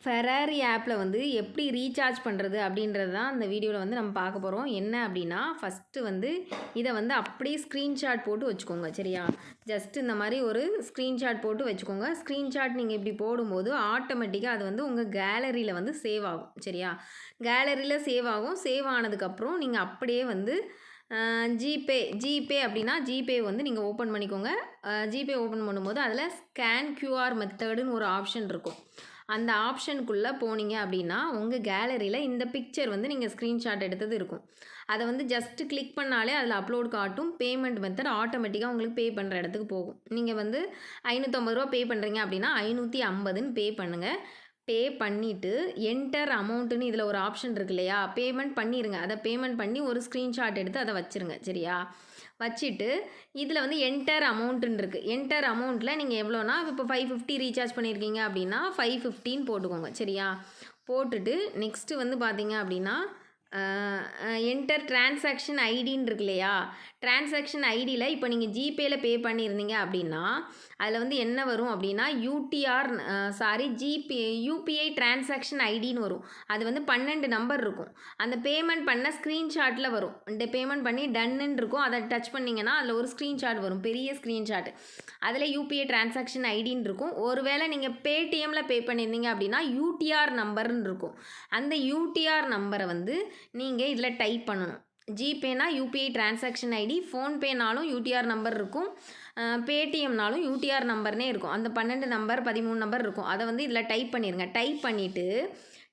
Ferrari ஆப்பில் வந்து எப்படி ரீசார்ஜ் பண்ணுறது அப்படின்றது தான் இந்த வீடியோவில் வந்து நம்ம பார்க்க போகிறோம். என்ன அப்படின்னா, ஃபஸ்ட்டு வந்து இதை வந்து அப்படியே ஸ்க்ரீன்ஷாட் போட்டு வச்சுக்கோங்க. சரியா? ஜஸ்ட் இந்த மாதிரி ஒரு ஸ்க்ரீன்ஷாட் போட்டு வச்சுக்கோங்க. ஸ்க்ரீன்ஷாட் நீங்கள் இப்படி போடும்போது ஆட்டோமேட்டிக்காக அது வந்து உங்கள் கேலரியில் வந்து சேவ் ஆகும். சரியா? கேலரியில் சேவ் ஆகும். சேவ் ஆனதுக்கப்புறம் நீங்கள் அப்படியே வந்து ஜிபே அப்படின்னா ஜிபே வந்து நீங்கள் ஓப்பன் பண்ணிக்கோங்க. ஜிபே ஓப்பன் பண்ணும்போது அதில் ஸ்கேன் கியூஆர் மெத்தடுன்னு ஒரு ஆப்ஷன் இருக்கும். அந்த ஆப்ஷனுக்குள்ளே போனீங்க அப்படின்னா உங்கள் கேலரியில் இந்த பிக்சர் வந்து நீங்கள் ஸ்க்ரீன்ஷாட் எடுத்தது இருக்கும். அதை வந்து ஜஸ்ட்டு கிளிக் பண்ணாலே அதில் அப்லோட் காட்டும். பேமெண்ட் மெத்தட் ஆட்டோமேட்டிக்காக உங்களுக்கு பே பண்ணுற இடத்துக்கு போகும். நீங்கள் வந்து ரூ. 550 பே பண்ணுறீங்க அப்படின்னா 550ன்னு பே பண்ணுங்கள். பே பண்ணிவிட்டு என்டர் அமௌண்ட்டுன்னு இதில் ஒரு ஆப்ஷன் இருக்கு இல்லையா, பேமெண்ட் பண்ணிடுங்க. அதை பேமெண்ட் பண்ணி ஒரு ஸ்க்ரீன்ஷாட் எடுத்து அதை வச்சுருங்க. சரியா? வச்சுட்டு இதில் வந்து என்டர் அமௌண்ட்டுன்னு இருக்குது. என்டர் அமௌண்ட்டில் நீங்கள் எவ்வளோனா இப்போ 550 ரீசார்ஜ் பண்ணியிருக்கீங்க அப்படின்னா 515 போட்டுக்கோங்க. சரியா? போட்டுட்டு நெக்ஸ்ட்டு வந்து பார்த்தீங்க அப்படின்னா என்டர் டிரான்சாக்ஷன் ஐடின்னு இருக்கு இல்லையா, டிரான்சாக்ஷன் ஐடியில் இப்போ நீங்கள் ஜிபேயில் பே பண்ணியிருந்தீங்க அப்படின்னா அதில் வந்து என்ன வரும் அப்படின்னா யூபிஐ டிரான்சாக்ஷன் ஐடின்னு வரும். அது வந்து 12 நம்பர் இருக்கும். அந்த பேமெண்ட் பண்ண ஸ்க்ரீன்ஷாட்டில் வரும். பேமெண்ட் பண்ணி டன்னுன்னு இருக்கும். அதை டச் பண்ணிங்கன்னா அதில் ஒரு ஸ்க்ரீன்ஷாட் வரும், பெரிய ஸ்க்ரீன்ஷாட். அதில் யூபிஐ டிரான்சாக்ஷன் ஐடின்னு இருக்கும். ஒருவேளை நீங்கள் பேடிஎம்மில் பே பண்ணியிருந்தீங்க அப்படின்னா யூடிஆர் நம்பர்னு இருக்கும். அந்த யூடிஆர் நம்பரை வந்து நீங்கள் இதில் டைப் பண்ணணும். ஜிபேனா யூபிஐ டிரான்சாக்ஷன் ஐடி, ஃபோன்பேனாலும் யூடிஆர் நம்பர் இருக்கும், பேடிஎம்னாலும் யூடிஆர் நம்பர்னே இருக்கும். அந்த 12 நம்பர் 13 நம்பர் இருக்கும். அதை வந்து இதில் டைப் பண்ணிடுங்க. டைப் பண்ணிவிட்டு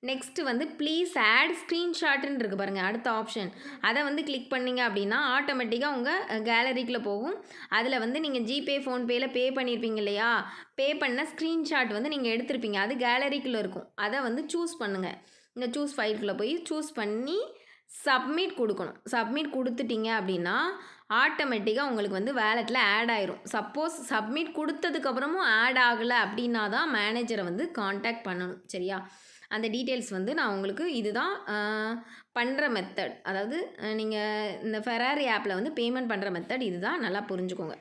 நெக்ஸ்ட்டு வந்து ப்ளீஸ் ஆட் ஸ்க்ரீன்ஷாட்டுன்னு இருக்குது பாருங்கள், அடுத்த ஆப்ஷன். அதை வந்து கிளிக் பண்ணிங்க அப்படின்னா ஆட்டோமேட்டிக்காக உங்கள் கேலரிக்குள்ளே போகும். அதில் வந்து நீங்கள் ஜிபே ஃபோன்பேயில் பே பண்ணியிருப்பீங்க இல்லையா, பே பண்ண ஸ்க்ரீன்ஷாட் வந்து நீங்கள் எடுத்திருப்பீங்க. அது கேலரிக்குள்ளே இருக்கும். அதை வந்து சூஸ் பண்ணுங்கள். இந்த சூஸ் ஃபைலுக்குள்ளே போய் சூஸ் பண்ணி சப்மிட் கொடுக்கணும். சப்மிட் கொடுத்துட்டீங்க அப்படின்னா ஆட்டோமேட்டிக்காக உங்களுக்கு வந்து வேலெட்டில் ஆட் ஆயிரும். சப்போஸ் சப்மிட் கொடுத்ததுக்கப்புறமும் ஆட் ஆகலை அப்படின்னா தான் மேனேஜரை வந்து காண்டாக்ட் பண்ணணும். சரியா? அந்த டீட்டெயில்ஸ் வந்து நான் உங்களுக்கு இதுதான் பண்ணுற மெத்தட். அதாவது நீங்கள் இந்த ஃபெராரி ஆப்பில் வந்து பேமெண்ட் பண்ணுற மெத்தட் இதுதான். நல்லா புரிஞ்சுக்கோங்க.